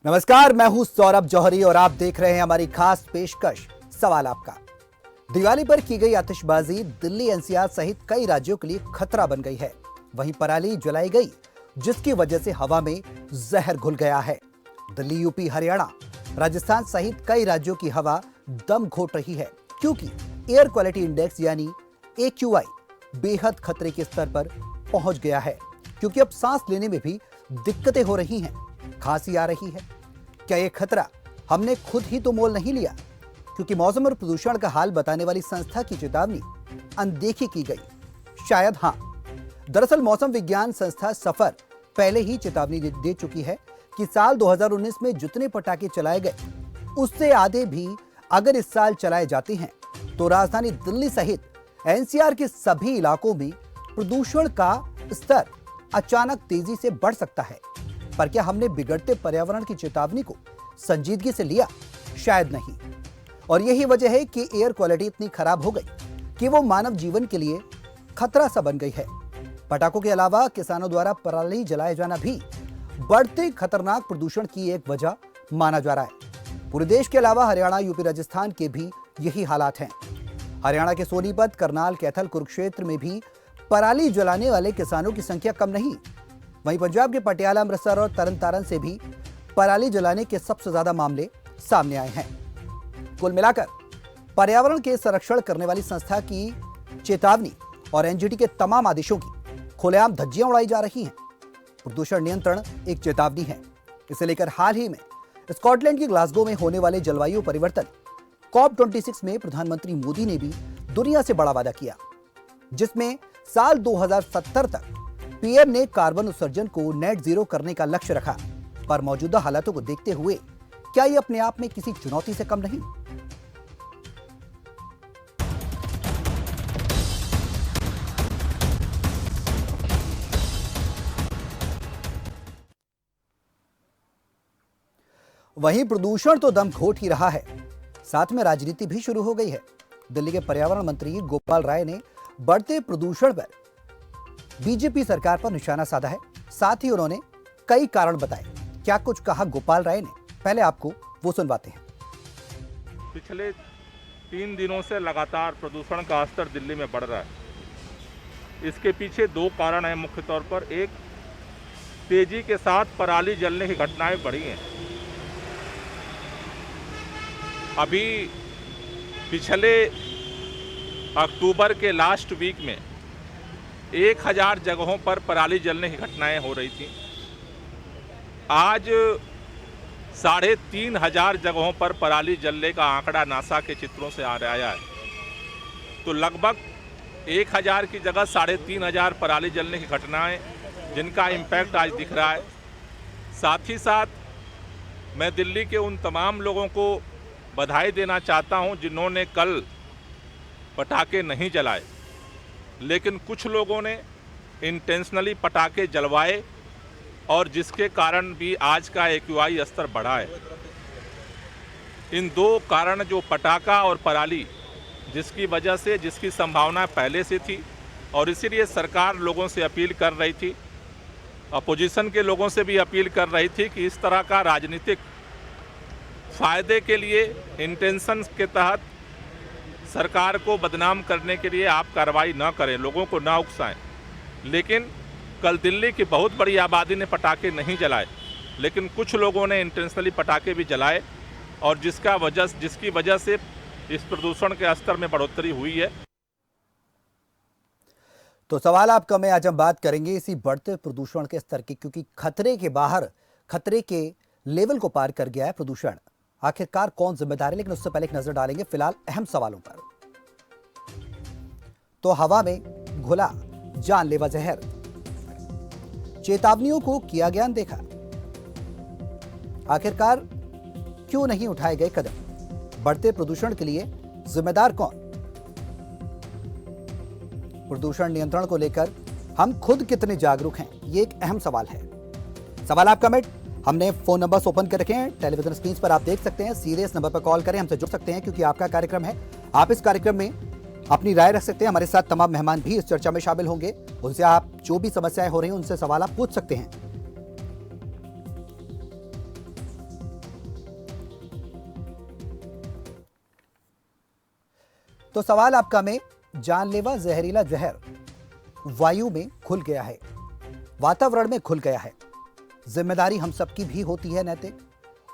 नमस्कार, मैं हूं सौरभ जौहरी और आप देख रहे हैं हमारी खास पेशकश सवाल आपका। दिवाली पर की गई आतिशबाजी दिल्ली एनसीआर सहित कई राज्यों के लिए खतरा बन गई है। वहीं पराली जलाई गई जिसकी वजह से हवा में जहर घुल गया है। दिल्ली, यूपी, हरियाणा, राजस्थान सहित कई राज्यों की हवा दम घोट रही है क्योंकि एयर क्वालिटी इंडेक्स यानी AQI बेहद खतरे के स्तर पर पहुंच गया है। क्योंकि अब सांस लेने में भी दिक्कतें हो रही हैं, खांसी आ रही है। क्या यह खतरा हमने खुद ही तो मोल नहीं लिया? क्योंकि मौसम और प्रदूषण का हाल बताने वाली संस्था की चेतावनी अनदेखी की गई? शायद हां। दरअसल मौसम विज्ञान संस्था सफर पहले ही चेतावनी दे चुकी है कि साल 2019 में जितने पटाखे चलाए गए उससे आधे भी अगर इस साल चलाए जाते हैं तो राजधानी दिल्ली सहित एनसीआर के सभी इलाकों में प्रदूषण का स्तर अचानक तेजी से बढ़ सकता है। पर क्या हमने बिगड़ते पर्यावरण की चेतावनी को संजीदगी से लिया? शायद नहीं। और यही वजह है कि एयर क्वालिटी इतनी खराब हो गई कि वो मानव जीवन के लिए खतरा सा बन गई है। पटाखों के अलावा किसानों द्वारा पराली जलाया जाना भी बढ़ते खतरनाक प्रदूषण की एक वजह माना जा रहा है। पूरे देश के अलावा हरियाणा, यूपी, राजस्थान के भी यही हालात हैं। हरियाणा के सोनीपत, करनाल, कैथल, कुरुक्षेत्र में भी पराली जलाने वाले किसानों की संख्या कम नहीं। वहीं पंजाब के पटियाला, अमृतसर और तरनतारन से भी पराली जलाने के सबसे ज्यादा मामले सामने आए हैं। कुल मिलाकर पर्यावरण के संरक्षण करने वाली संस्था की चेतावनी और एनजीटी के तमाम आदेशों की खुलेआम धज्जियां उड़ाई जा रही हैं। प्रदूषण नियंत्रण एक चेतावनी है। इसे लेकर हाल ही में स्कॉटलैंड के ग्लासगो में होने वाले जलवायु परिवर्तन COP26 में प्रधानमंत्री मोदी ने भी दुनिया से बड़ा वादा किया, जिसमें साल 2070 तक पीएम ने कार्बन उत्सर्जन को नेट जीरो करने का लक्ष्य रखा। पर मौजूदा हालातों को देखते हुए क्या यह अपने आप में किसी चुनौती से कम नहीं? वहीं प्रदूषण तो दम घोट ही रहा है, साथ में राजनीति भी शुरू हो गई है। दिल्ली के पर्यावरण मंत्री गोपाल राय ने बढ़ते प्रदूषण पर बीजेपी सरकार पर निशाना साधा है। साथ ही उन्होंने कई कारण बताए। क्या कुछ कहा गोपाल राय ने, पहले आपको वो सुनवाते हैं। पिछले 3 दिनों से लगातार प्रदूषण का स्तर दिल्ली में बढ़ रहा है। इसके पीछे 2 कारण हैं मुख्य तौर पर। एक, तेजी के साथ पराली जलने की घटनाएं बढ़ी हैं। अभी पिछले अक्टूबर के लास्ट वीक में 1000 जगहों पर पराली जलने की घटनाएं हो रही थी। आज 3500 जगहों पर पराली जलने का आंकड़ा नासा के चित्रों से आया है। तो लगभग 1000 की जगह 3500 पराली जलने की घटनाएं, जिनका इम्पैक्ट आज दिख रहा है। साथ ही साथ मैं दिल्ली के उन तमाम लोगों को बधाई देना चाहता हूं जिन्होंने कल पटाखे नहीं जलाए, लेकिन कुछ लोगों ने इंटेंशनली पटाखे जलवाए और जिसके कारण भी आज का AQI स्तर बढ़ा है। इन 2 कारण, जो पटाखा और पराली, जिसकी संभावना पहले से थी और इसीलिए सरकार लोगों से अपील कर रही थी, अपोजिशन के लोगों से भी अपील कर रही थी कि इस तरह का राजनीतिक फायदे के लिए, इंटेंशन के तहत सरकार को बदनाम करने के लिए आप कार्रवाई न करें, लोगों को ना उकसाएं। लेकिन कल दिल्ली की बहुत बड़ी आबादी ने पटाखे नहीं जलाए, लेकिन कुछ लोगों ने इंटेंशनली पटाखे भी जलाए और जिसकी वजह से इस प्रदूषण के स्तर में बढ़ोतरी हुई है। तो सवाल आपका, मैं आज हम बात करेंगे इसी बढ़ते प्रदूषण के स्तर की, क्योंकि खतरे के बाहर, खतरे के लेवल को पार कर गया है प्रदूषण। आखिरकार कौन जिम्मेदार है? लेकिन उससे पहले एक नजर डालेंगे फिलहाल अहम सवालों पर। तो हवा में घुला जानलेवा जहर, चेतावनियों को किया गया अनदेखा। आखिरकार क्यों नहीं उठाए गए कदम? बढ़ते प्रदूषण के लिए जिम्मेदार कौन? प्रदूषण नियंत्रण को लेकर हम खुद कितने जागरूक हैं, ये एक अहम सवाल है। सवाल आप कमेंट, हमने फोन नंबर्स ओपन कर रखे हैं, टेलीविजन स्क्रीन पर आप देख सकते हैं। सीधे इस नंबर पर कॉल करें, हमसे जुड़ सकते हैं क्योंकि आपका कार्यक्रम है। आप इस कार्यक्रम में अपनी राय रख सकते हैं। हमारे साथ तमाम मेहमान भी इस चर्चा में शामिल होंगे। उनसे आप जो भी समस्याएं हो रही हैं उनसे सवाल आप पूछ सकते हैं। तो सवाल आपका में जानलेवा जहरीला जहर वायु में घुल गया है, वातावरण में घुल गया है। जिम्मेदारी हम सबकी भी होती है नैतिक,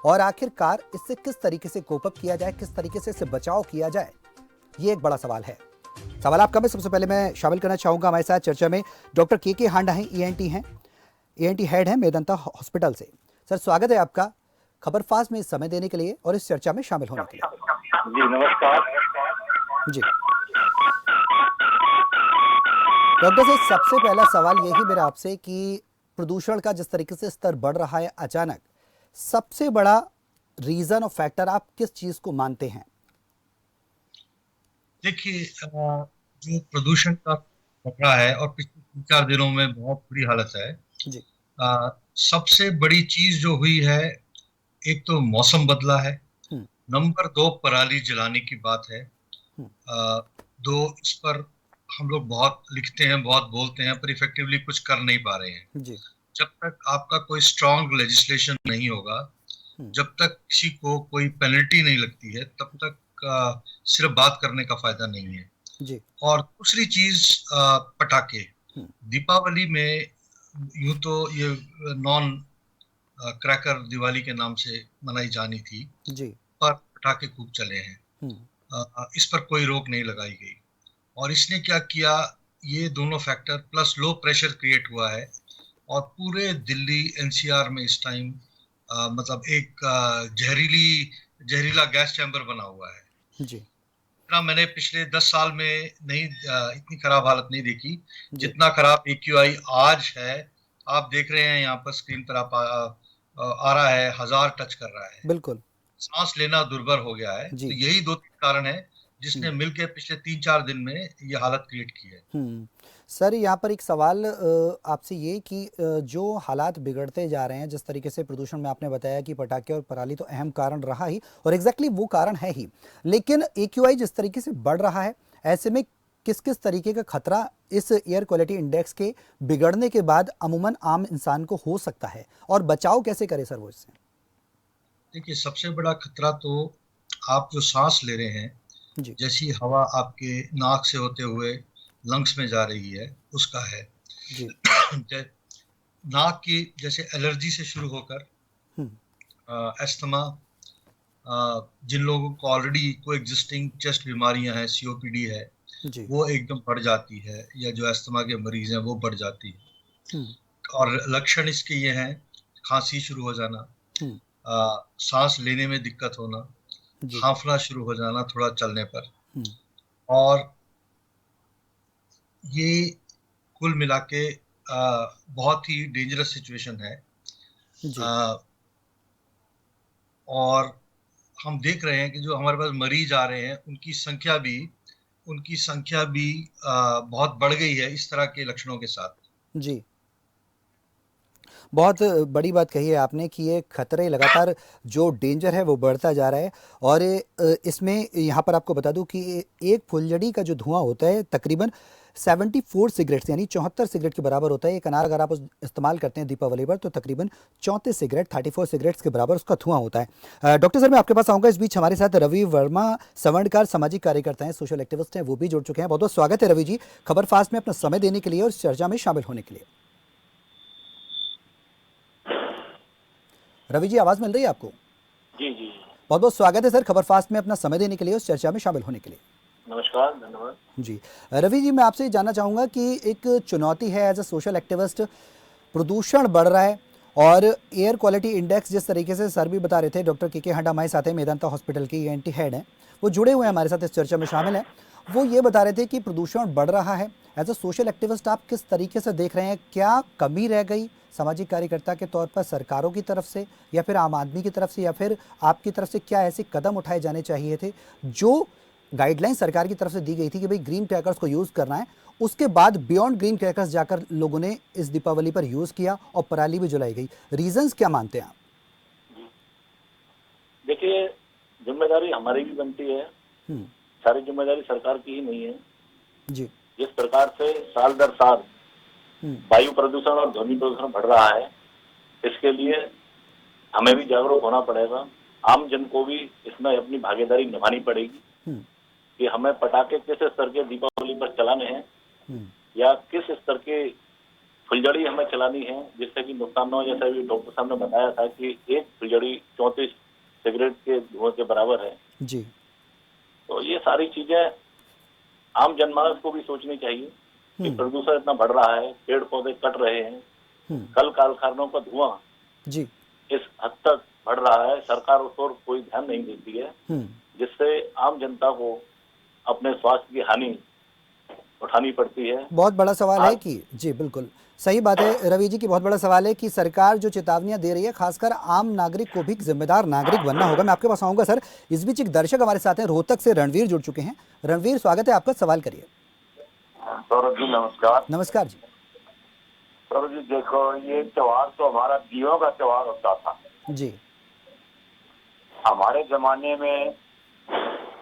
और आखिरकार इससे किस तरीके से कोप अप किया जाए, किस तरीके से इससे बचाव किया जाए, ये एक बड़ा सवाल है। सवाल आपका में सबसे पहले मैं शामिल करना चाहूंगा हमारे साथ चर्चा में डॉक्टर के हांडा हैं, ईएनटी हेड हैं मेदांता हॉस्पिटल से। सर, स्वागत है आपका खबर फास्ट में इस समय देने के लिए और इस चर्चा में शामिल होने के लिए। जी नमस्कार जी डॉक्टर से सबसे पहला सवाल यही मेरा आपसे कि प्रदूषण का जिस तरीके से स्तर बढ़ रहा है अचानक, सबसे बड़ा रीजन और फैक्टर आप किस चीज को मानते हैं? देखिए, जो प्रदूषण का खतरा है और पिछले 3-4 दिनों में बहुत बुरी हालत है। जी सबसे बड़ी चीज जो हुई है, एक तो मौसम बदला है, नंबर 2 पराली जलाने की बात है। दो, इस पर हम लोग बहुत लिखते हैं, बहुत बोलते हैं, पर इफेक्टिवली कुछ कर नहीं पा रहे हैं। जी जब तक आपका कोई स्ट्रांग लेजिस्लेशन नहीं होगा, जब तक किसी को कोई पेनल्टी नहीं लगती है, तब तक सिर्फ बात करने का फायदा नहीं है। जी और दूसरी चीज, पटाखे। दीपावली में यूं तो ये नॉन क्रैकर दिवाली के नाम से मनाई जानी थी, जी पर पटाखे खूब चले हैं। इस पर कोई रोक नहीं लगाई गई, और इसने क्या किया, ये दोनों factor plus low pressure create हुआ है, और पूरे दिल्ली एनसीआर में इस टाइम मतलब एक जहरीला गैस चैम्बर बना हुआ है। जी इतना मैंने पिछले 10 साल में नहीं, इतनी खराब हालत नहीं देखी जितना खराब AQI आज है। आप देख रहे हैं यहाँ पर स्क्रीन पर, आप आ रहा है, 1000 टच कर रहा है। बिल्कुल। सांस लेना दुर्भर हो गया है। तो यही 2-3 कारण है जिसने मिलकर पिछले 3-4 दिन में ये हालत क्रिएट की है। सर, यहाँ पर एक सवाल आपसे ये कि जो हालात बिगड़ते जा रहे हैं, जिस तरीके से प्रदूषण में आपने बताया कि पटाखे और पराली तो अहम कारण रहा ही, और एग्जैक्टली वो कारण है ही, लेकिन AQI जिस तरीके से बढ़ रहा है, ऐसे में किस किस तरीके का खतरा इस एयर क्वालिटी इंडेक्स के बिगड़ने के बाद अमूमन आम इंसान को हो सकता है, और बचाव कैसे करे सर वो इससे? देखिए, सबसे बड़ा खतरा तो आप जो सांस ले रहे हैं, जैसी हवा आपके नाक से होते हुए लंग्स में जा रही है, उसका है। जी नाक की जैसे एलर्जी से शुरू होकर अस्थमा, जिन लोगों को ऑलरेडी कोई एग्जिस्टिंग चेस्ट बीमारियां हैं, COPD है, वो एकदम बढ़ जाती है, या जो अस्थमा के मरीज हैं वो बढ़ जाती है। और लक्षण इसके ये हैं, खांसी शुरू हो जाना, सांस लेने में दिक्कत होना, हांफना शुरू हो जाना थोड़ा चलने पर, और ये कुल मिला के बहुत ही डेंजरस सिचुएशन है। और हम देख रहे हैं कि जो हमारे पास मरीज आ रहे हैं, उनकी संख्या भी बहुत बढ़ गई है इस तरह के लक्षणों के साथ। जी, बहुत बड़ी बात कही है आपने कि ये खतरे लगातार, जो डेंजर है वो बढ़ता जा रहा है। और इसमें यहाँ पर आपको बता दूं कि एक फुलझड़ी का जो धुआं होता है तकरीबन 74 सिगरेट्स यानी 74 सिगरेट के बराबर होता है। एक अनार अगर आप इस्तेमाल करते हैं दीपावली पर, तो तकरीबन 34 सिगरेट 34 सिगरेट्स के बराबर उसका धुआं होता है। डॉक्टर सर, मैं आपके पास आऊँगा। इस बीच हमारे साथ रवि वर्मा सवर्णकार सामाजिक कार्यकर्ता हैं, सोशल एक्टिविस्ट हैं, वो भी जुड़ चुके हैं। बहुत बहुत स्वागत है रवि जी, खबर फास्ट में अपना समय देने के लिए और इस चर्चा में शामिल होने के लिए। रवि जी, आवाज मिल रही है आपको? जी जी, बहुत बहुत स्वागत है सर, खबर फास्ट में अपना समय देने के लिए, उस चर्चा में शामिल होने के लिए। नमस्कार, धन्यवाद जी। रवि जी, मैं आपसे जानना चाहूँगा कि एक चुनौती है एज अ सोशल एक्टिविस्ट, प्रदूषण बढ़ रहा है और एयर क्वालिटी इंडेक्स जिस तरीके से सर भी बता रहे थे, डॉक्टर के हांडा हमारे साथ हैं, मेदांता हॉस्पिटल के ENT हेड हैं, वो जुड़े हुए हैं हमारे साथ, इस चर्चा में शामिल हैं। वो ये बता रहे थे कि प्रदूषण बढ़ रहा है। एज अ सोशल एक्टिविस्ट आप किस तरीके से देख रहे हैं? क्या कमी रह गई सामाजिक कार्यकर्ता के तौर पर सरकारों की तरफ से, या फिर आम आदमी की तरफ से, या फिर आपकी तरफ से क्या ऐसे कदम उठाए जाने चाहिए थे? जो गाइडलाइन सरकार की तरफ से दी गई थी कि भाई ग्रीन क्रैकर्स को यूज़ करना है, उसके बाद बियॉन्ड ग्रीन क्रैकर्स जाकर लोगों ने इस दीपावली पर यूज़ किया और पराली भी जलाई गई। रीजंस क्या मानते हैं आप? देखिए, जिम्मेदारी हमारी भी बनती है, सारी जिम्मेदारी सरकार की ही नहीं है जी। जिस प्रकार से साल दर साल वायु प्रदूषण और ध्वनि प्रदूषण बढ़ रहा है, इसके लिए हमें भी जागरूक होना पड़ेगा। आम जन को भी इसमें अपनी भागीदारी निभानी पड़ेगी कि हमें पटाखे किस स्तर के दीपावली पर चलाने हैं या किस स्तर के फुलझड़ी हमें चलानी है जिससे कि नुकसान न हो। जैसा भी डॉक्टर साहब ने बताया था कि एक फुलझड़ी 34 सिगरेट के धुएं के बराबर है जी। तो ये सारी चीजें आम जनमानस को भी सोचनी चाहिए कि प्रदूषण इतना बढ़ रहा है, पेड़ पौधे कट रहे हैं, कल कारखानों का धुआं जी इस हद तक बढ़ रहा है, सरकार उस पर कोई ध्यान नहीं देती है, जिससे आम जनता को अपने स्वास्थ्य की हानि उठानी पड़ती है। बहुत बड़ा सवाल है कि जी बिल्कुल सही बात है रवि जी की, बहुत बड़ा सवाल है कि सरकार जो चेतावनियां दे रही है, खासकर आम नागरिक को भी जिम्मेदार नागरिक बनना होगा। मैं आपके पास आऊंगा सर। इस बीच एक दर्शक हमारे साथ हैं, रोहतक से रणवीर जुड़ चुके हैं। रणवीर, स्वागत है आपका, सवाल करिए। सौरभ जी नमस्कार। नमस्कार जी। सौरभ जी देखो, ये त्योहार तो हमारा दीयों का त्योहार होता था जी। हमारे जमाने में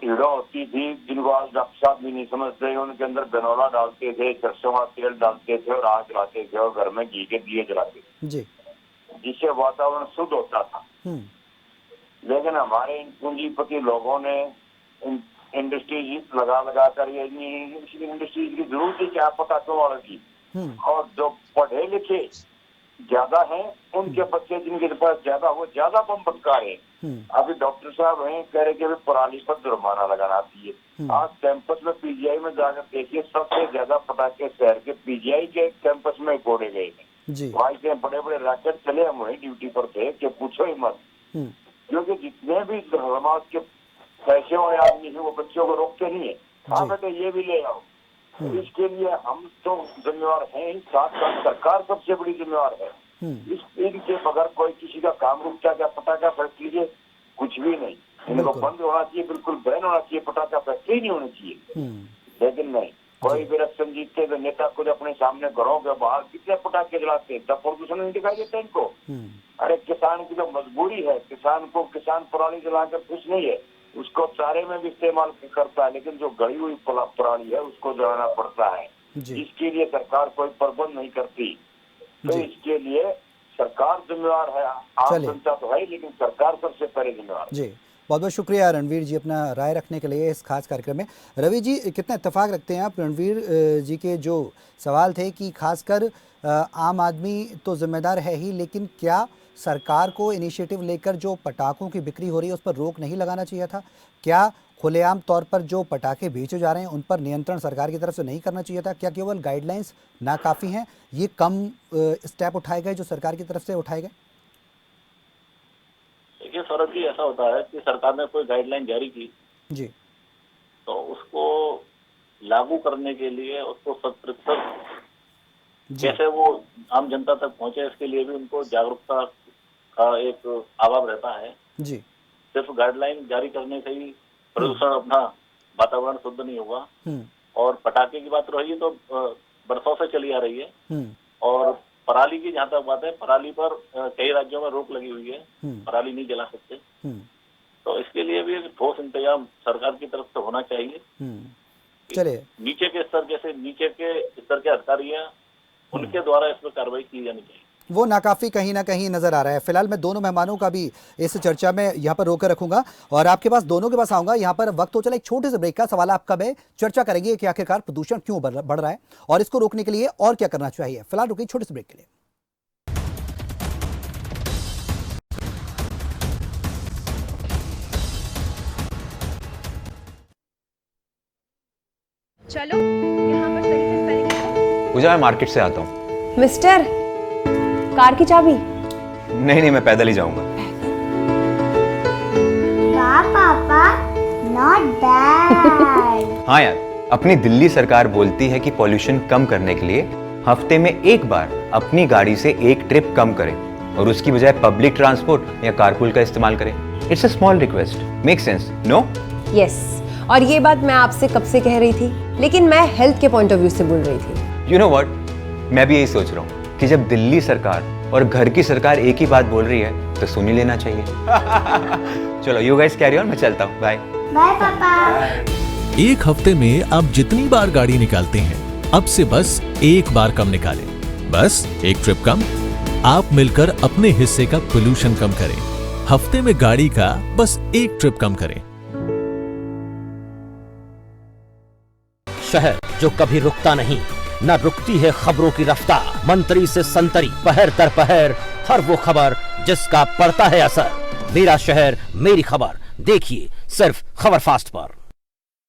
ईड़ो होती थी जिनको आज डॉक्टर भी नहीं समझते, उनके अंदर गनौला डालते थे, सरसों का तेल डालते थे और आग जलाते थे और घर में घी के दिए जलाते थे जी। जिससे वातावरण शुद्ध होता था। लेकिन हमारे इन पूंजीपति लोगों ने इंडस्ट्रीज लगा कर ये इंडस्ट्रीज की जरूरत है क्या पता क्यों वालों की, और जो पढ़े लिखे ज्यादा हैं उनके बच्चे जिनके पास ज्यादा वो ज्यादा बम फटका रहे हैं। अभी डॉक्टर साहब हैं कह रहे कि अभी पराली पर जुर्माना लगाना चाहिए। आज कैंपस में पीजीआई में जाकर देखिए, सबसे ज्यादा पटाखे शहर के पीजीआई के कैंपस में फोड़े गए थे। वहाँ इतने बड़े बड़े रैकेट चले, हम वही ड्यूटी पर थे कि पूछो ही मत, क्योंकि जितने भी समाज के पैसे वाले आदमी है वो बच्चों को रोकते नहीं है। हाँ बेटे ये भी ले आओ, इसके लिए हम तो जिम्मेवार हैं, साथ साथ सरकार सबसे बड़ी जिम्मेवार है। इस इनके बगैर कोई किसी का काम रुकता क्या? पटाखा फैक्ट्री है कुछ भी नहीं, इनको बंद होना चाहिए, बिल्कुल बैन होना चाहिए, पटाखा फैक्ट्री नहीं होनी चाहिए। लेकिन नहीं, कोई भी रक्षण जीतते तो नेता खुद अपने सामने घरों के बाहर कितने पटाखे जलाते हैं, तब प्रदूषण नहीं दिखाई देता इनको। अरे किसान की तो मजबूरी है, किसान पराली जलाकर खुश नहीं है, उसको चारे में भी इस्तेमाल करता है, लेकिन जो गड़ी हुई पराली है उसको जलाना पड़ता है, जिसके लिए सरकार कोई प्रबंध नहीं करती। तो इसके लिए सरकार जिम्मेवार है, आम जनता तो है लेकिन सरकार सबसे पहले जिम्मेवार है। जी बहुत बहुत शुक्रिया रणवीर जी अपना राय रखने के लिए इस खास कार्यक्रम में। रवि जी, कितना इत्तेफाक रखते हैं आप रणवीर जी के जो सवाल थे कि खासकर आम आदमी तो जिम्मेदार है ही, लेकिन क्या सरकार को इनिशिएटिव लेकर जो पटाखों की बिक्री हो रही है उस पर रोक नहीं लगाना चाहिए था? क्या खुलेआम तौर पर जो पटाखे बेचे जा रहे हैं उन पर नियंत्रण सरकार की तरफ से नहीं करना चाहिए था? क्या केवल गाइडलाइंस नाकाफी हैं? ये कम स्टेप उठाए गए जो सरकार की तरफ से उठाए गए? देखिए सौरभ जी, ऐसा होता है कि सरकार ने कोई गाइडलाइन जारी की जी, तो उसको लागू करने के लिए उसको 100% कैसे वो आम जनता तक पहुंचे, इसके लिए भी उनको जागरूकता का एक अभाव रहता है जी। सिर्फ गाइडलाइन जारी करने से ही प्रदूषण अपना वातावरण शुद्ध नहीं होगा। और पटाखे की बात रही तो बरसों से चली आ रही है। और पराली की जहाँ तक बात है, पराली पर कई राज्यों में रोक लगी हुई है, पराली नहीं जला सकते। तो इसके लिए भी ठोस इंतजाम सरकार की तरफ से होना चाहिए। चलिए, नीचे के स्तर के अधिकारी हैं, उनके द्वारा इस पर कार्रवाई की जानी चाहिए। वो नाकाफी कहीं ना कहीं नजर आ रहा है। फिलहाल मैं दोनों मेहमानों का भी इस चर्चा में यहाँ पर रोकर रखूंगा और आपके पास दोनों के पास आऊंगा। यहाँ पर वक्त हो चला एक छोटे से ब्रेक का। सवाल आपका है, चर्चा करेंगे कि आखिरकार प्रदूषण क्यों बढ़ रहा है और इसको रोकने के लिए और क्या करना चाहिए। फिलहाल रुकिए छोटे से ब्रेक के लिए। चलो यहाँ पर सही से स्पेलिंग करो। पूजा, मैं मार्केट से आता हूँ। मिस्टर, कार की चाबी? नहीं, मैं पैदल ही जाऊंगा। वाह पापा, नॉट बैड। हाँ यार, अपनी दिल्ली सरकार बोलती है कि पॉल्यूशन कम करने के लिए हफ्ते में एक बार अपनी गाड़ी से एक ट्रिप कम करें और उसकी बजाय पब्लिक ट्रांसपोर्ट या कारपूल का इस्तेमाल करें। It's a small request, make sense, no? Yes, और ये बात मैं आपसे कब से कह रही थी, लेकिन मैं हेल्थ के पॉइंट ऑफ व्यू से बोल रही थी। यू नो व्हाट, मैं भी यही सोच रहा हूँ कि जब दिल्ली सरकार और घर की सरकार एक ही बात बोल रही है तो सुन ही लेना चाहिए। चलो यू गाइस कैरी ऑन, मैं चलता हूँ। बाय बाय पापा। एक हफ्ते में आप जितनी बार गाड़ी निकालते हैं, अब से बस एक बार कम निकालें। बस एक ट्रिप कम। आप मिलकर अपने हिस्से का पोल्यूशन कम करें। हफ्ते में गाड़ी का बस एक ट्रिप कम करें। शहर जो कभी रुकता नहीं, न रुकती है खबरों की रफ्तार। मंत्री से संतरी, पहर दर पहर, हर वो खबर जिसका पड़ता है असर। मेरा शहर मेरी खबर, देखिए सिर्फ खबर फास्ट पर।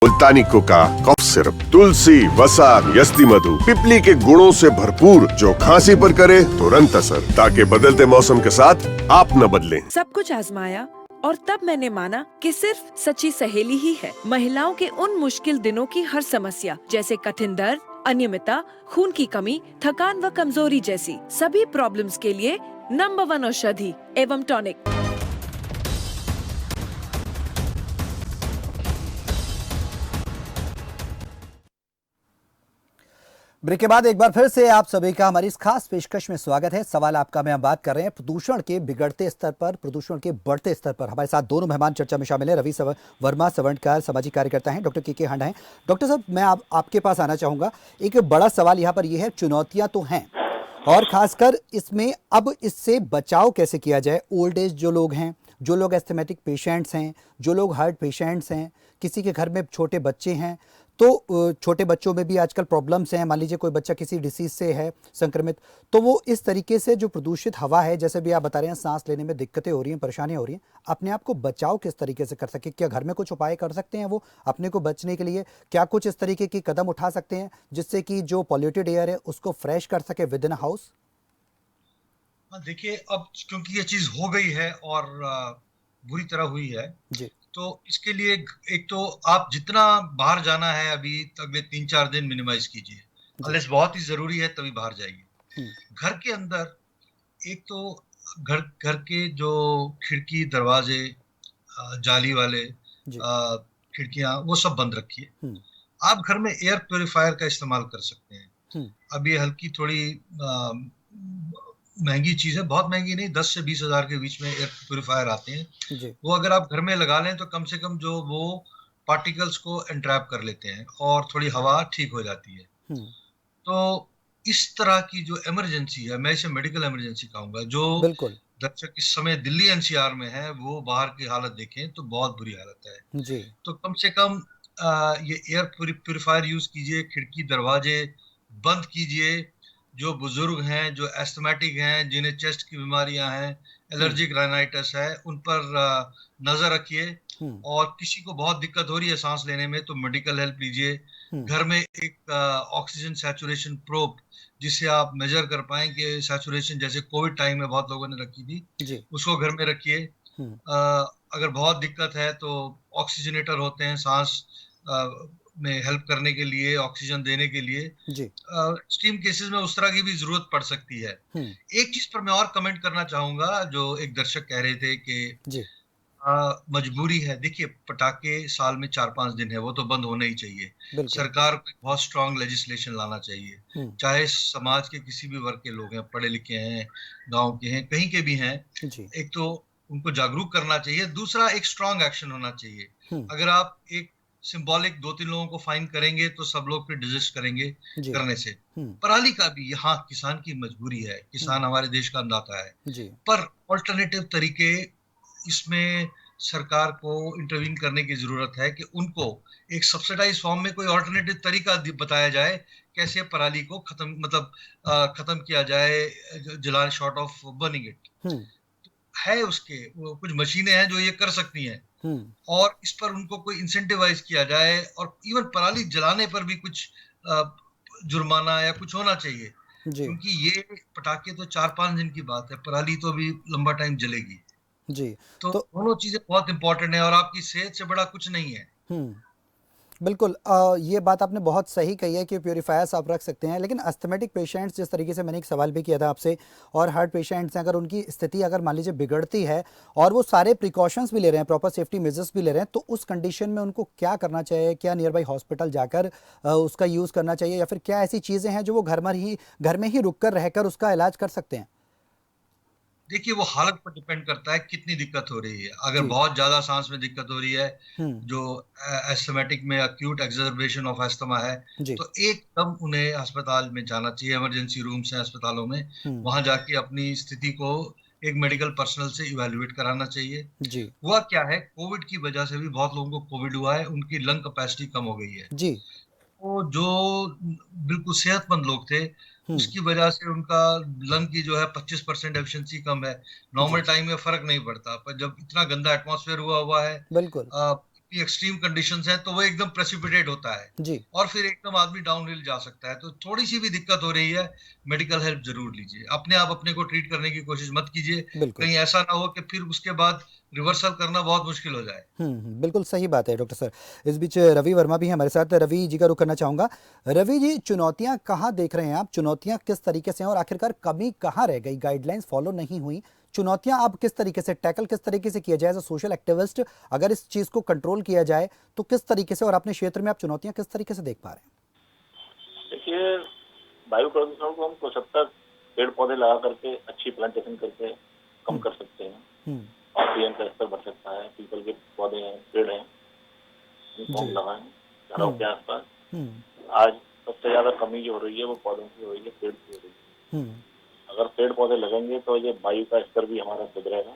मुल्तानी कोका कफ सिरप, तुलसी, वसा, यस्ती मधु, पिपली के गुणों से भरपूर, जो खांसी पर करे तुरंत असर, ताकि बदलते मौसम के साथ आप न बदलें। सब कुछ आजमाया और तब मैंने माना कि सिर्फ सच्ची सहेली ही है महिलाओं के उन मुश्किल दिनों की हर समस्या, जैसे कठिन दर्द, अनियमितता, खून की कमी, थकान व कमजोरी जैसी सभी प्रॉब्लम्स के लिए नंबर 1 औषधि एवं टॉनिक। ब्रेक के बाद एक बार फिर से आप सभी का हमारी इस खास पेशकश में स्वागत है। सवाल आपका में हम बात कर रहे हैं प्रदूषण के बिगड़ते स्तर पर, प्रदूषण के बढ़ते स्तर पर। हमारे साथ दोनों मेहमान चर्चा में शामिल हैं। रवि वर्मा सवर्णकार सामाजिक कार्यकर्ता हैं, डॉक्टर के हांडा हैं। डॉक्टर साहब, मैं आपके पास आना चाहूँगा। एक बड़ा सवाल यहाँ पर यह है, चुनौतियाँ तो हैं और खासकर इसमें अब इससे बचाव कैसे किया जाए। ओल्ड एज जो लोग हैं, जो लोग एस्थमेटिक पेशेंट्स हैं, जो लोग हार्ट पेशेंट्स हैं, किसी के घर में छोटे बच्चे हैं, तो छोटे बच्चों में भी आजकल प्रॉब्लम्स हैं। मान लीजिए कोई बच्चा किसी डिसीज से है संक्रमित, तो वो इस तरीके से जो प्रदूषित हवा है, जैसे भी आप बता रहे हैं, सांस लेने में दिक्कतें हो रही हैं, परेशानियां हो रही हैं, अपने आप को बचाव किस तरीके से कर सके? क्या घर में कुछ उपाय कर सकते हैं वो अपने को बचने के लिए? क्या कुछ इस तरीके की कदम उठा सकते हैं जिससे कि जो पॉल्यूटेड एयर है उसको फ्रेश कर सके विद इन हाउस? देखिए, अब क्योंकि ये चीज हो गई है और बुरी तरह हुई है जी, तो इसके लिए एक तो आप जितना बाहर जाना है अभी अगले 3-4 दिन मिनिमाइज कीजिए। अनलेस बहुत ही जरूरी है तभी बाहर जाइए। घर के अंदर एक तो घर के जो खिड़की, दरवाजे, जाली वाले खिड़कियां, वो सब बंद रखिए। आप घर में एयर प्योरीफायर का इस्तेमाल कर सकते हैं। अब ये हल्की थोड़ी महंगी चीज है, बहुत महंगी नहीं, 10 से 20 हजार के बीच में एयर प्योरीफायर आते हैं। वो अगर आप घर में लगा लें तो कम से कम जो वो पार्टिकल्स को एंट्रैप कर लेते हैं और थोड़ी हवा ठीक हो जाती है। तो इस तरह की जो इमरजेंसी है, मैं इसे मेडिकल इमरजेंसी कहूंगा, जो दर्शक इस समय दिल्ली एनसीआर में है, वो बाहर की हालत देखें तो बहुत बुरी हालत है जी। तो कम से कम ये एयर प्योरीफायर यूज कीजिए, खिड़की दरवाजे बंद कीजिए। जो बुजुर्ग हैं, जो एस्थमेटिक हैं, जिन्हें चेस्ट की बीमारियां हैं, एलर्जिक राइनाइटिस है, उन पर नजर रखिए। और किसी को बहुत दिक्कत हो रही है सांस लेने में तो मेडिकल हेल्प लीजिए। घर में एक ऑक्सीजन सैचुरेशन प्रोब, जिससे आप मेजर कर पाए कि सैचुरेशन, जैसे कोविड टाइम में बहुत लोगों ने रखी थी, उसको घर में रखिए। अगर बहुत दिक्कत है तो ऑक्सीजनेटर होते हैं सांस में हेल्प करने के लिए, ऑक्सीजन देने के लिए। एक्सट्रीम केसेस में उस तरह की भी जरूरत पड़ सकती है। एक चीज पर मैं और कमेंट करना चाहूंगा, जो एक दर्शक कह रहे थे कि मजबूरी है। देखिए, पटाखे साल में 4-5 दिन है, वो तो बंद होने ही चाहिए। सरकार को बहुत स्ट्रांग लेजिस्लेशन लाना चाहिए, चाहे समाज के किसी भी वर्ग के लोग हैं, पढ़े लिखे हैं, गांव के हैं, कहीं के भी हैं। एक तो उनको जागरूक करना चाहिए, दूसरा एक स्ट्रांग एक्शन होना चाहिए। अगर आप एक सिंबॉलिक 2-3 लोगों को फाइन करेंगे तो सब लोग फिर डिजिस्ट करेंगे करने से। पराली का भी यहाँ किसान की मजबूरी है, किसान हमारे देश का अन्नदाता है, पर ऑल्टरनेटिव तरीके इसमें सरकार को इंटरवीन करने की जरूरत है कि उनको एक सब्सिडाइज फॉर्म में कोई ऑल्टरनेटिव तरीका बताया जाए कैसे पराली को खत्म किया जाए, जला शॉर्ट ऑफ बर्निंग इट। है उसके वो कुछ मशीनें हैं जो ये कर सकती हैं, और इस पर उनको कोई इंसेंटिवाइज किया जाए, और इवन पराली जलाने पर भी कुछ जुर्माना या कुछ होना चाहिए, क्योंकि ये पटाखे तो 4-5 दिन की बात है, पराली तो अभी लंबा टाइम जलेगी जी। तो दोनों चीजें बहुत इंपॉर्टेंट है और आपकी सेहत से बड़ा कुछ नहीं है। बिल्कुल, ये बात आपने बहुत सही कही है कि प्योरीफायर्स आप रख सकते हैं, लेकिन अस्थमेटिक पेशेंट्स, जिस तरीके से मैंने एक सवाल भी किया था आपसे, और हार्ट पेशेंट्स हैं, अगर उनकी स्थिति अगर मान लीजिए बिगड़ती है और वो सारे प्रिकॉशंस भी ले रहे हैं, प्रॉपर सेफ्टी मेजर्स भी ले रहे हैं, तो उस कंडीशन में उनको क्या करना चाहिए? क्या नियर बाई हॉस्पिटल जाकर उसका यूज़ करना चाहिए, या फिर क्या ऐसी चीज़ें हैं जो वो घर में ही रुक कर रहकर उसका इलाज कर सकते हैं? देखिए, वो हालत पर डिपेंड करता है कितनी दिक्कत हो रही है। अगर बहुत ज्यादा सांस में दिक्कत हो रही है, जो एस्थमेटिक में एक्यूट एक्सर्बेशन ऑफ एस्थमा है, तो एकदम उन्हें अस्पताल में जाना चाहिए। इमरजेंसी रूम्स हैं अस्पतालों में, वहां जाके अपनी स्थिति को एक मेडिकल पर्सनल से इवैल्यूएट कराना चाहिए। हुआ क्या है, कोविड की वजह से भी बहुत लोगों को कोविड हुआ है, उनकी लंग कैपेसिटी कम हो गई है तो जो बिल्कुल सेहतमंद लोग थे उसकी वजह से उनका लंग की जो है 25% एफिशिएंसी कम है। नॉर्मल टाइम में फर्क नहीं पड़ता, पर जब इतना गंदा एटमॉस्फेयर हुआ है, बिल्कुल एक्सट्रीम कंडीशंस है, तो वो एकदम प्रेसिपिटेट होता है जी। और फिर एकदम आदमी डाउनहिल जा सकता है। तो थोड़ी सी भी दिक्कत हो रही है, मेडिकल हेल्प जरूर लीजिए। अपने आप अपने को ट्रीट करने की कोशिश मत कीजिए, कहीं ऐसा ना हो कि फिर उसके बाद रिवर्सल करना बहुत मुश्किल हो जाए। बिल्कुल सही बात है डॉक्टर सर। इस बीच रवि वर्मा भी हमारे साथ, रवि जी का रुख करना चाहूंगा। रवि जी, चुनौतियां कहाँ देख रहे हैं आप? चुनौतियां किस तरीके से हैं और आखिरकार कमी कहाँ रह गई? गाइडलाइंस फॉलो नहीं हुई, चुनौतियां आप किस तरीके से टैकल, किस तरीके से किया जाए एज अ सोशल एक्टिविस्ट? अगर इस चीज को कंट्रोल किया जाए तो किस तरीके से, और अपने क्षेत्र में आप चुनौतियां किस तरीके से देख पा रहे हैं? देखिए, वायु प्रदूषण को हम कुछ हद तक पेड़ पौधे लगा करके, अच्छी प्लांटेशन करके कम कर सकते हैं। ऑक्सीजन का स्तर बढ़ सकता है। पीपल के पौधे हैं, पेड़ हैं, उनको हम लगाएं घरों के आसपास। आज सबसे ज्यादा कमी जो हो रही है वो पौधों की हो रही है, पेड़ की हो रही है। अगर पेड़ पौधे लगेंगे तो ये वायु का स्तर भी हमारा सुधरेगा।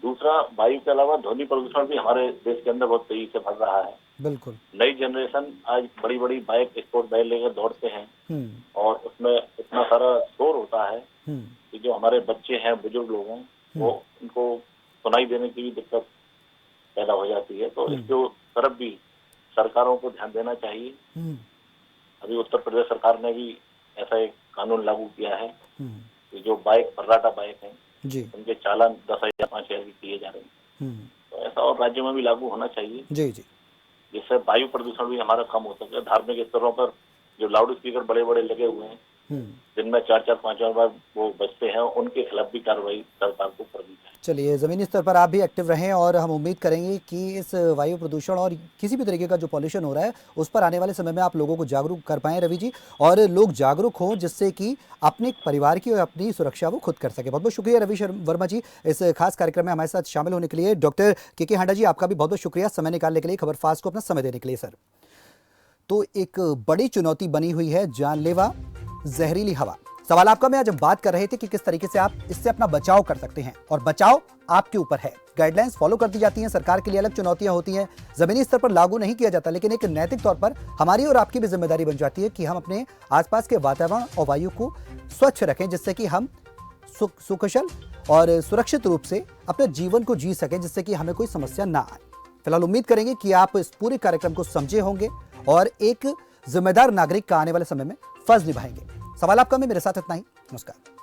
दूसरा, वायु के अलावा ध्वनि प्रदूषण भी हमारे देश के अंदर बहुत तेजी से बढ़ रहा है। बिल्कुल। नई जनरेशन आज बड़ी बड़ी बाइक, स्पोर्ट बाइक लेकर दौड़ते हैं और उसमें इतना सारा शोर होता है कि जो हमारे बच्चे हैं, बुजुर्ग लोग हैं, वो उनको सुनाई देने की भी दिक्कत पैदा हो जाती है। तो इसके तरफ भी सरकारों को ध्यान देना चाहिए। अभी उत्तर प्रदेश सरकार ने भी ऐसा एक कानून लागू किया है कि जो बाइक, फर्राटा बाइक हैं, उनके चालान 10,000 5,000 किए जा रहे हैं। तो ऐसा और राज्यों में भी लागू होना चाहिए जी जी, जिससे वायु प्रदूषण भी हमारा कम हो सके। धार्मिक स्तरों पर जो लाउड स्पीकर बड़े बड़े लगे हुए हैं, जिनमें 4-4 5 बार वो बजते हैं, उनके खिलाफ भी कार्रवाई सरकार को करनी चाहिए। चलिए, ज़मीनी स्तर पर आप भी एक्टिव रहें और हम उम्मीद करेंगे कि इस वायु प्रदूषण और किसी भी तरीके का जो पॉल्यूशन हो रहा है उस पर आने वाले समय में आप लोगों को जागरूक कर पाएं रवि जी, और लोग जागरूक हों जिससे कि अपने परिवार की और अपनी सुरक्षा वो खुद कर सके। बहुत बहुत शुक्रिया रवि वर्मा जी इस खास कार्यक्रम में हमारे साथ शामिल होने के लिए। डॉक्टर के हांडा जी, आपका भी बहुत बहुत शुक्रिया समय निकालने के लिए, खबर फास्ट को अपना समय देने के लिए सर। तो एक बड़ी चुनौती बनी हुई है जानलेवा जहरीली हवा। सवाल आपका में आज बात कर रहे थे कि किस तरीके से आप इससे अपना बचाव कर सकते हैं, और बचाव आपके ऊपर है। गाइडलाइंस फॉलो कर दी जाती हैं, सरकार के लिए अलग चुनौतियां होती हैं, जमीनी स्तर पर लागू नहीं किया जाता, लेकिन एक नैतिक तौर पर हमारी और आपकी भी जिम्मेदारी बन जाती है कि हम अपने आसपास के वातावरण और वायु को स्वच्छ रखें, जिससे कि हम सुकुशल और सुरक्षित रूप से अपने जीवन को जी सकें, जिससे कि हमें कोई समस्या ना आए। फिलहाल उम्मीद करेंगे कि आप इस पूरे कार्यक्रम को समझे होंगे और एक जिम्मेदार नागरिक का आने वाले समय में फर्ज निभाएंगे। सवाल आपका में मेरे साथ इतना ही। नमस्कार।